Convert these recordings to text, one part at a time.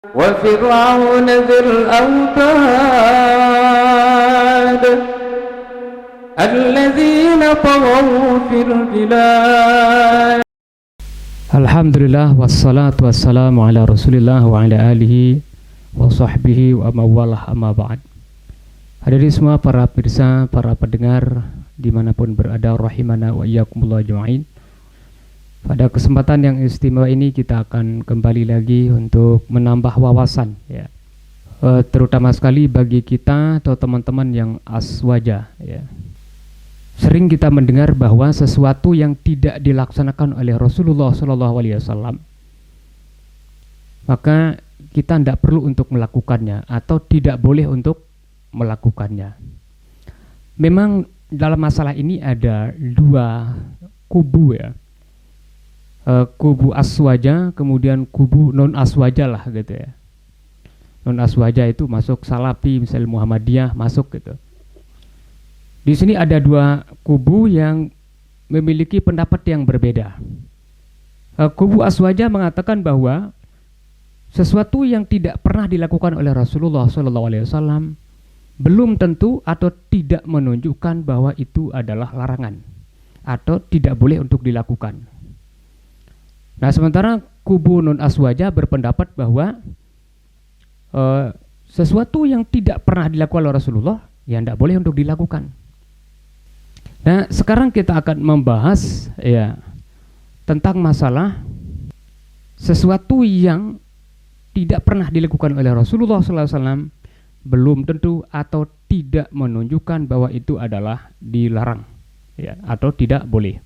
وفرعون ذي الأوتاد الذين طغوا في البلاد. Alhamdulillah wassalatu wassalamu ala rasulillah wa ala alihi wa sahbihi wa mawalah amma ba'd. Hadirin semua para pemirsa, para pendengar dimanapun berada, rahimana wa iyyakumullah ajma'in. Pada kesempatan yang istimewa ini kita akan kembali lagi untuk menambah wawasan ya. Terutama sekali bagi kita atau teman-teman yang aswaja ya. Sering kita mendengar bahwa sesuatu yang tidak dilaksanakan oleh Rasulullah SAW, maka kita tidak perlu untuk melakukannya atau tidak boleh untuk melakukannya. Memang dalam masalah ini ada dua kubu ya, kubu aswaja, kemudian kubu non aswaja lah gitu ya. Non aswaja itu masuk Salafi, misalnya Muhammadiyah masuk gitu. Di sini ada dua kubu yang memiliki pendapat yang berbeda. Kubu aswaja mengatakan bahwa sesuatu yang tidak pernah dilakukan oleh Rasulullah SAW belum tentu atau tidak menunjukkan bahwa itu adalah larangan atau tidak boleh untuk dilakukan. Nah, sementara kubu non aswaja berpendapat bahwa sesuatu yang tidak pernah dilakukan oleh Rasulullah ya tidak boleh untuk dilakukan. Nah, sekarang kita akan membahas ya tentang masalah sesuatu yang tidak pernah dilakukan oleh Rasulullah SAW belum tentu atau tidak menunjukkan bahwa itu adalah dilarang ya, atau tidak boleh.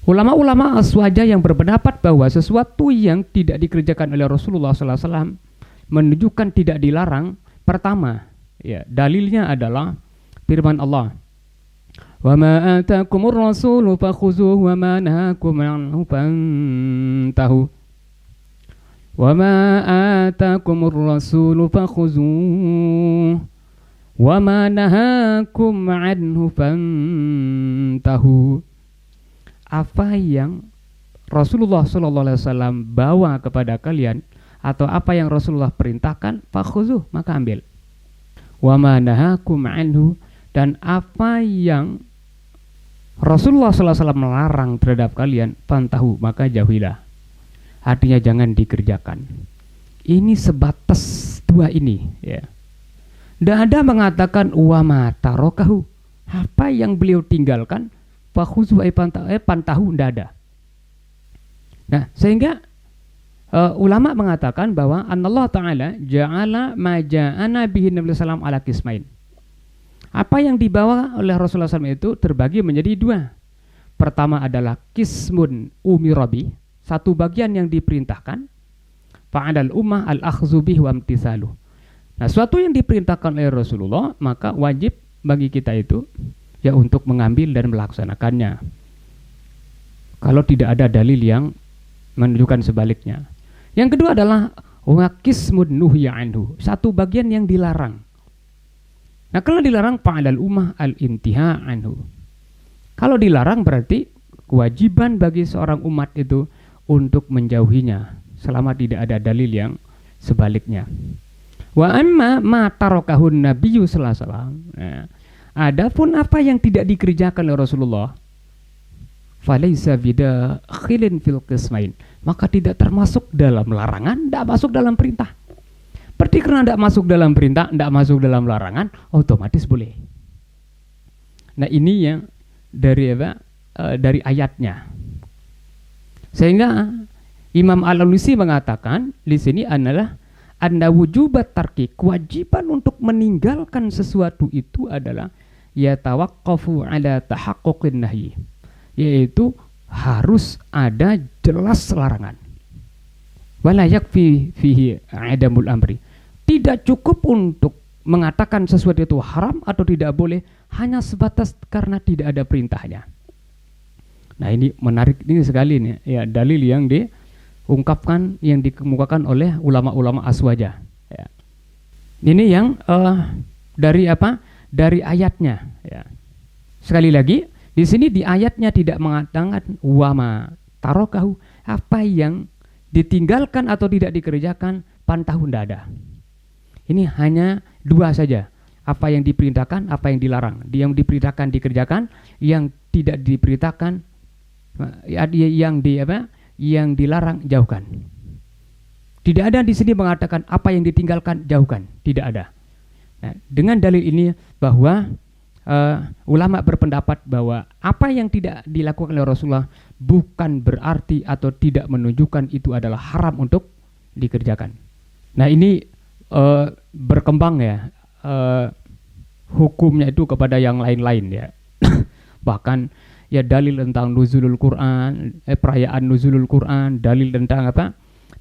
Ulama-ulama aswaja yang berpendapat bahwa sesuatu yang tidak dikerjakan oleh Rasulullah SAW menunjukkan tidak dilarang, pertama ya dalilnya adalah firman Allah, wa ma atakumur rasulu fakhuzuhu wa ma nahakum anhu fantahu. Wa ma atakumur rasulu fakhuzuhu wa ma nahakum anhu fantahu. Apa yang Rasulullah SAW bawa kepada kalian atau apa yang Rasulullah perintahkan, fakhuzuhu, maka ambil. Wa ma nahakum anhu, dan apa yang Rasulullah SAW melarang terhadap kalian, fantahu, maka jauhilah. Artinya jangan dikerjakan. Ini sebatas dua ini ya. Tidak ada mengatakan wa ma tarokahu, apa yang beliau tinggalkan, fakhuzu pantahu, tidak ada. Nah, sehingga ulama mengatakan bahwa Allah Ta'ala ja'ala ma ja'ana bihi Nabi sallallahu ala qismain. Apa yang dibawa oleh Rasulullah SAW itu terbagi menjadi dua. Pertama adalah kismun umirabi, satu bagian yang diperintahkan, fa'adal ummah al-akhzu bih wa imtisaluh. Nah, suatu yang diperintahkan oleh Rasulullah, maka wajib bagi kita itu ya untuk mengambil dan melaksanakannya. Kalau tidak ada dalil yang menunjukkan sebaliknya. Yang kedua adalah wa kismun nuhya anhu, satu bagian yang dilarang. Nah, kalau dilarang fa'alal ummah al-intiha anhu. Kalau dilarang berarti kewajiban bagi seorang umat itu untuk menjauhinya selama tidak ada dalil yang sebaliknya. Wa amma ma tarakahun nabiyyu sallallahu alaihi wasallam. Nah, adapun apa yang tidak dikerjakan oleh Rasulullah, falaisa bidakhilin fil qismain, maka tidak termasuk dalam larangan, tidak masuk dalam perintah. Berarti karena tidak masuk dalam perintah, tidak masuk dalam larangan, otomatis boleh. Nah, ini yang dari apa? Dari ayatnya. Sehingga Imam Al-Alusi mengatakan di sini adalah anna wujubat tarki, kewajiban untuk meninggalkan sesuatu itu adalah yatawaqqafu ala tahaqquqin nahyi, yaitu harus ada jelas larangan. Wala yakfi fihi adamul amri. Tidak cukup untuk mengatakan sesuatu itu haram atau tidak boleh hanya sebatas karena tidak ada perintahnya. Nah, ini menarik ini sekali nih ya, dalil yang diungkapkan, yang dikemukakan oleh ulama-ulama aswaja ya. Ini yang dari apa? Dari ayatnya ya. Sekali lagi di sini di ayatnya tidak mengatakan wama tarokahu, apa yang ditinggalkan atau tidak dikerjakan, pantahun tidak ada. Ini hanya dua saja. Apa yang diperintahkan, apa yang dilarang. Yang diperintahkan dikerjakan, yang tidak diperintahkan, yang dilarang jauhkan. Tidak ada di sini mengatakan apa yang ditinggalkan jauhkan, tidak ada. Nah, dengan dalil ini bahwa ulama berpendapat bahwa apa yang tidak dilakukan oleh Rasulullah bukan berarti atau tidak menunjukkan itu adalah haram untuk dikerjakan. Nah, ini berkembang ya hukumnya itu kepada yang lain-lain ya. Bahkan ya dalil tentang nuzulul Quran, perayaan nuzulul Quran, dalil tentang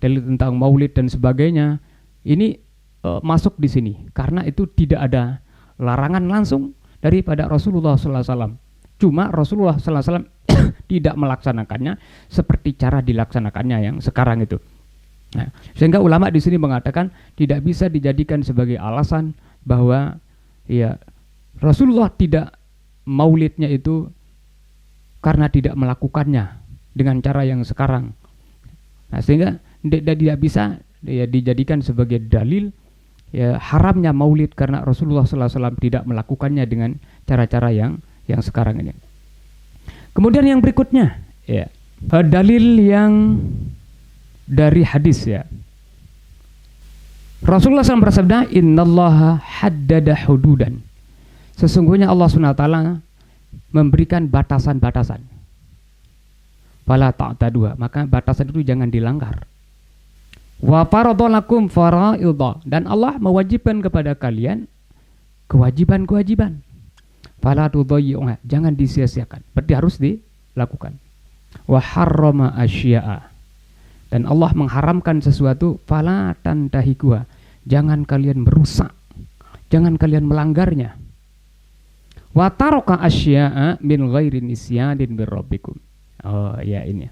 dalil tentang maulid dan sebagainya. Ini masuk di sini karena itu tidak ada larangan langsung daripada Rasulullah SAW. Cuma Rasulullah SAW tidak melaksanakannya seperti cara dilaksanakannya yang sekarang itu. Nah, sehingga ulama di sini mengatakan tidak bisa dijadikan sebagai alasan bahwa ya Rasulullah tidak maulidnya itu karena tidak melakukannya dengan cara yang sekarang. Nah, sehingga tidak bisa ya dijadikan sebagai dalil ya haramnya maulid karena Rasulullah SAW tidak melakukannya dengan cara-cara yang sekarang ini. Kemudian yang berikutnya ya dalil yang dari hadis ya. Rasulullah SAW bersabda, "Innallaha haddada hududan." Sesungguhnya Allah SWT memberikan batasan-batasan. Fala ta'taduha, maka batasan itu jangan dilanggar. Wa faradalakum fara'idha, dan Allah mewajibkan kepada kalian kewajiban-kewajiban. Fala tudayyi'uha, jangan disia-siakan, berarti harus dilakukan. Wa harrama asya'a, dan Allah mengharamkan sesuatu, fala tantahikuha, jangan kalian merusak, jangan kalian melanggarnya. Wa taraka asya'a min ghairi nisyanin bir rabbikum. Oh ya ini.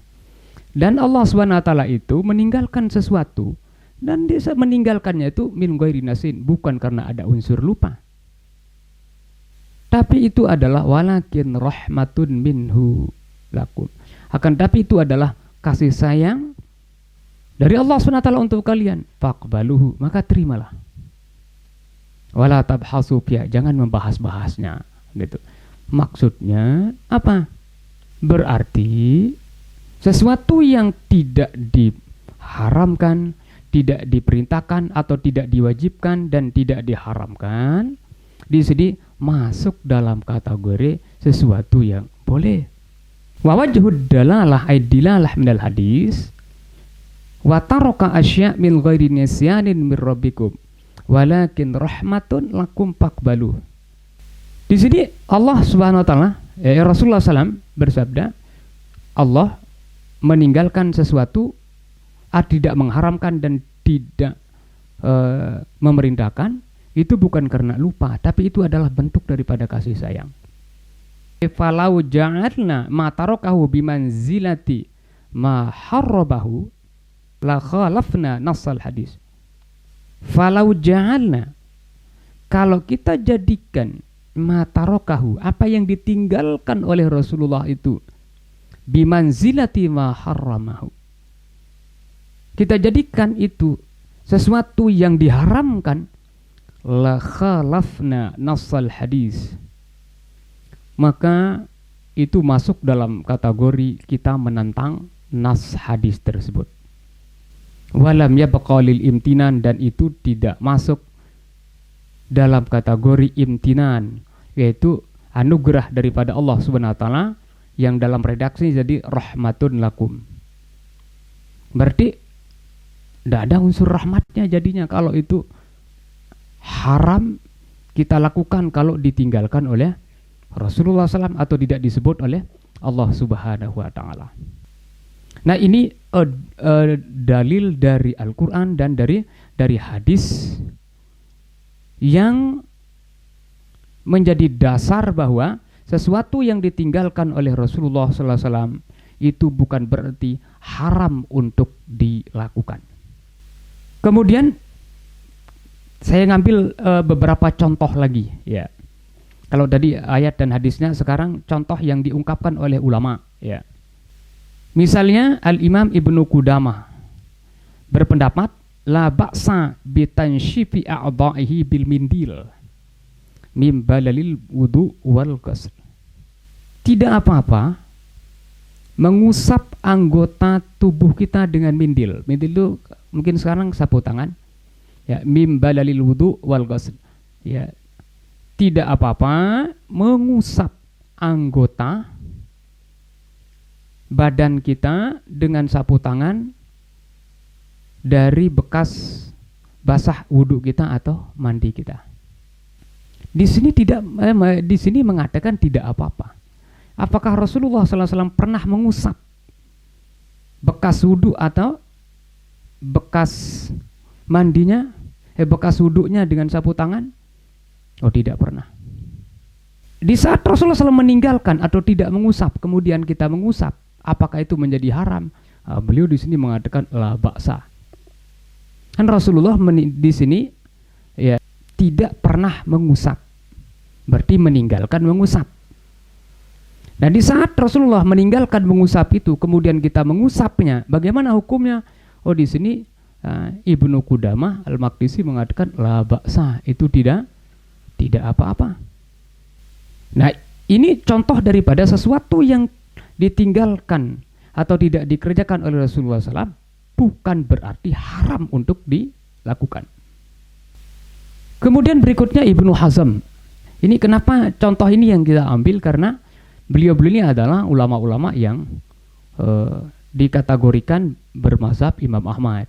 Dan Allah SWT itu meninggalkan sesuatu, dan dia meninggalkannya itu min ghairi nasin, bukan karena ada unsur lupa, tapi itu adalah walakin rahmatun minhu lakum, akan tapi itu adalah kasih sayang dari Allah SWT untuk kalian. Faqbaluhu, maka terimalah. Wala tabhasu fiha, jangan membahas-bahasnya gitu. Maksudnya apa? Berarti sesuatu yang tidak diharamkan, tidak diperintahkan atau tidak diwajibkan dan tidak diharamkan di sini masuk dalam kategori sesuatu yang boleh. Wa wajhud dalalah aidilalah minal hadis wa taraka asya' min ghairi nisyanin mir rabbikum walakin rahmatun lakum faqbalu. Di sini Allah Subhanahu wa taala Rasulullah SAW bersabda, Allah meninggalkan sesuatu, tidak mengharamkan dan tidak memerintahkan, itu bukan karena lupa, tapi itu adalah bentuk daripada kasih sayang. Falau ja'alna ma tarakahu bimanzilati ma harrabahu la khalafna nassal hadis. Falau ja'alna, kalau kita jadikan matarokahu, apa yang ditinggalkan oleh Rasulullah itu, bimanzilati ma harramahu, kita jadikan itu sesuatu yang diharamkan, la khalafna nassal hadis, maka itu masuk dalam kategori kita menentang nas hadis tersebut. Walam yabqa lil imtinan, dan itu tidak masuk dalam kategori imtinan, yaitu anugerah daripada Allah Subhanahu wa taala yang dalam redaksi jadi rahmatun lakum. Berarti tidak ada unsur rahmatnya jadinya kalau itu haram kita lakukan kalau ditinggalkan oleh Rasulullah SAW atau tidak disebut oleh Allah Subhanahu wa taala. Nah, ini dalil dari Al-Qur'an dan dari hadis yang menjadi dasar bahwa sesuatu yang ditinggalkan oleh Rasulullah SAW itu bukan berarti haram untuk dilakukan. Kemudian saya ngambil beberapa contoh lagi ya. Kalau tadi ayat dan hadisnya, sekarang contoh yang diungkapkan oleh ulama ya. Misalnya Al-Imam Ibnu Qudamah berpendapat la ba'sa bitansyifi a'dha'ihi bil mindil mim balalil wudu wal ghusl. Tidak apa-apa mengusap anggota tubuh kita dengan mindil. Mindil itu mungkin sekarang sapu tangan. Ya, mim balalil wudu wal ghusl. Ya, tidak apa-apa mengusap anggota badan kita dengan sapu tangan dari bekas basah wudhu kita atau mandi kita. Di sini mengatakan tidak apa-apa. Apakah Rasulullah SAW pernah mengusap bekas wudhu atau bekas mandinya, bekas wudhunya dengan sapu tangan? Oh, tidak pernah. Di saat Rasulullah SAW meninggalkan atau tidak mengusap, kemudian kita mengusap, apakah itu menjadi haram? Beliau di sini mengatakan la ba'sa. Kan Rasulullah di sini ya tidak pernah mengusap, berarti meninggalkan mengusap. Nah, di saat Rasulullah meninggalkan mengusap itu, kemudian kita mengusapnya, bagaimana hukumnya? Oh, di sini Ibnu Qudamah Al-Maqdisi mengatakan la ba'sa, itu tidak apa-apa. Nah, ini contoh daripada sesuatu yang ditinggalkan atau tidak dikerjakan oleh Rasulullah SAW bukan berarti haram untuk dilakukan. Kemudian berikutnya Ibnu Hazm. Ini kenapa contoh ini yang kita ambil, karena beliau ini adalah ulama-ulama yang dikategorikan bermazhab Imam Ahmad.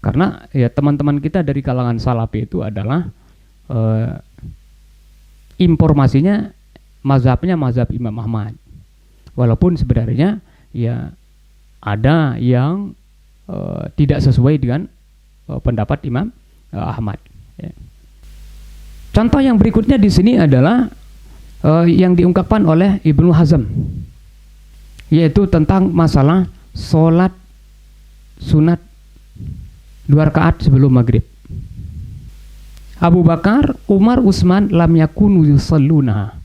Karena ya teman-teman kita dari kalangan Salafi itu adalah informasinya mazhabnya mazhab Imam Ahmad. Walaupun sebenarnya ya ada yang tidak sesuai dengan pendapat Imam Ahmad. Ya. Contoh yang berikutnya di sini adalah yang diungkapkan oleh Ibnu Hazm, yaitu tentang masalah sholat sunat 2 rakaat sebelum maghrib. Abu Bakar, Umar, Utsman lam yakunu yusalluna.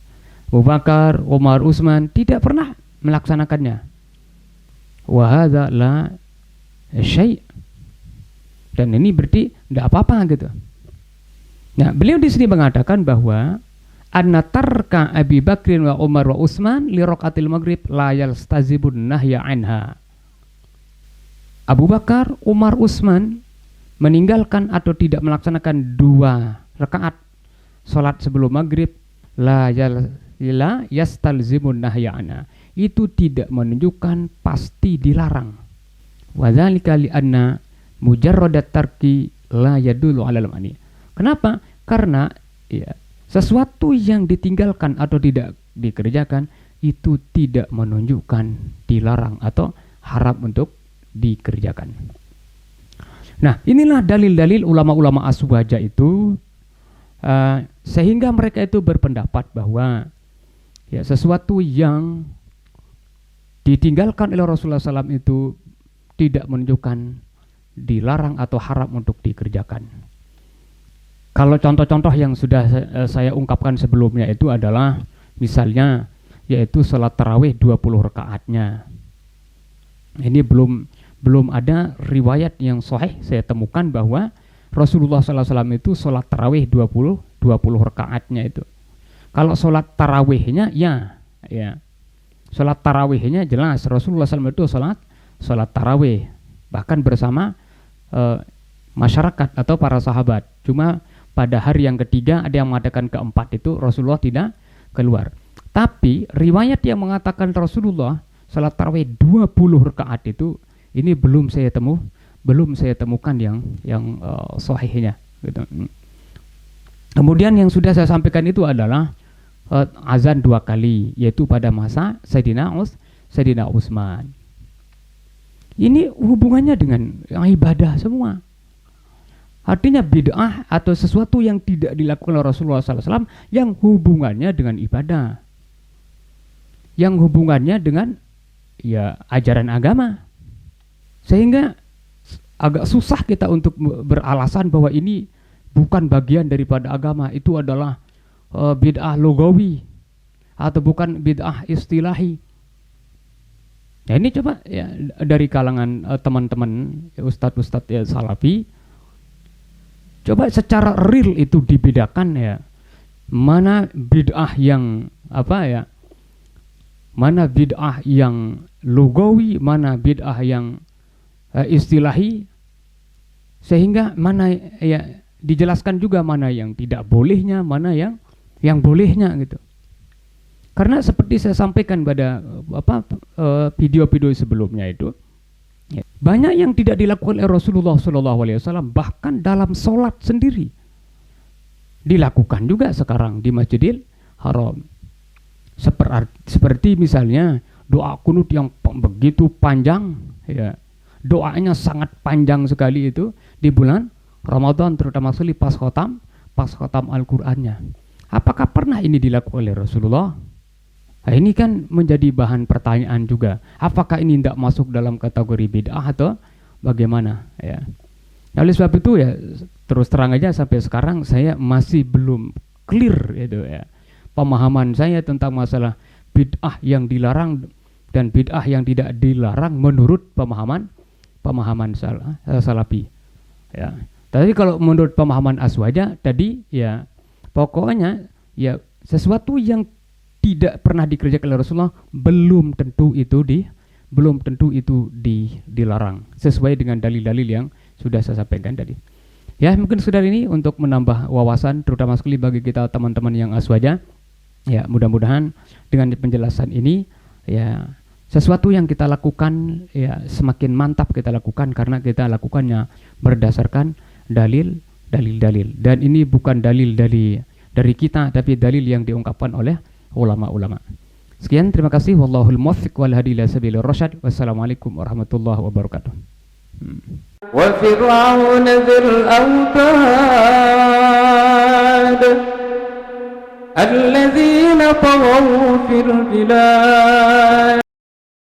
Abu Bakar, Umar, Utsman tidak pernah melaksanakannya. Wa hadza la syai'. Dan ini berarti tidak apa-apa gitu. Nah, beliau di sini mengatakan bahwa anna tarka Abi Bakrin wa Umar wa Utsman li raqatil maghrib la yalstazibun nahya anha. Abu Bakar, Umar, Utsman meninggalkan atau tidak melaksanakan 2 rakaat salat sebelum maghrib la yastalzimun nahya anha. Itu tidak menunjukkan pasti dilarang. Wa dzalika li anna mujarradat tarki la yadullu 'alal mani. Kenapa? Karena ya, sesuatu yang ditinggalkan atau tidak dikerjakan itu tidak menunjukkan dilarang atau haram untuk dikerjakan. Nah, inilah dalil-dalil ulama-ulama aswaja itu sehingga mereka itu berpendapat bahwa ya sesuatu yang ditinggalkan oleh Rasulullah SAW itu tidak menunjukkan dilarang atau haram untuk dikerjakan. Kalau contoh-contoh yang sudah saya ungkapkan sebelumnya itu adalah misalnya yaitu sholat tarawih 20 rakaatnya. Ini belum ada riwayat yang sahih saya temukan bahwa Rasulullah SAW itu sholat tarawih 20 rakaatnya itu. Kalau sholat tarawihnya ya sholat tarawihnya jelas Rasulullah SAW itu sholat tarawih bahkan bersama masyarakat atau para sahabat. Cuma pada hari yang ketiga ada yang mengatakan keempat itu Rasulullah tidak keluar. Tapi riwayat yang mengatakan Rasulullah salat tarawih 20 rakaat itu ini belum saya temukan yang sahihnya gitu. Kemudian yang sudah saya sampaikan itu adalah azan 2 kali yaitu pada masa Sayyidina Utsman. Ini hubungannya dengan ibadah semua. Artinya bid'ah atau sesuatu yang tidak dilakukan oleh Rasulullah SAW yang hubungannya dengan ibadah, yang hubungannya dengan ya ajaran agama, sehingga agak susah kita untuk beralasan bahwa ini bukan bagian daripada agama, itu adalah bid'ah lugawi atau bukan bid'ah istilahi. Ya ini coba ya dari kalangan teman-teman ustadz-ustadz ya salafi, coba secara real itu dibedakan ya, mana bid'ah yang apa ya, mana bid'ah yang lugawi, mana bid'ah yang istilahi, sehingga mana ya dijelaskan juga mana yang tidak bolehnya, mana yang bolehnya gitu. Karena seperti saya sampaikan pada video-video sebelumnya itu, ya, banyak yang tidak dilakukan oleh Rasulullah SAW, bahkan dalam sholat sendiri dilakukan juga sekarang di Masjidil Haram. Seperti misalnya doa kunut yang begitu panjang, ya, doanya sangat panjang sekali itu di bulan Ramadan, terutama sekali pas khotam Al-Qur'annya. Apakah pernah ini dilakukan oleh Rasulullah? Nah, ini kan menjadi bahan pertanyaan juga. Apakah ini tidak masuk dalam kategori bid'ah atau bagaimana? Ya. Oleh sebab itu ya terus terang aja sampai sekarang saya masih belum clear itu ya. Pemahaman saya tentang masalah bid'ah yang dilarang dan bid'ah yang tidak dilarang menurut pemahaman salafi. Ya. Tapi kalau menurut pemahaman Aswaja tadi ya pokoknya ya sesuatu yang tidak pernah dikerjakan oleh Rasulullah belum tentu itu dilarang sesuai dengan dalil-dalil yang sudah saya sampaikan tadi. Ya mungkin saudara ini untuk menambah wawasan terutama sekali bagi kita teman-teman yang Aswaja. Ya mudah-mudahan dengan penjelasan ini ya sesuatu yang kita lakukan ya semakin mantap kita lakukan karena kita lakukannya berdasarkan dalil dan ini bukan dalil dari kita tapi dalil yang diungkapkan oleh ulama-ulama. Sekian, terima kasih. Wallahul muwaffiq wal hadi ila sabilir rasyad. Wassalamualaikum warahmatullahi wabarakatuh. Wa fir'aun dzil autad alladzina taghaw fil bilad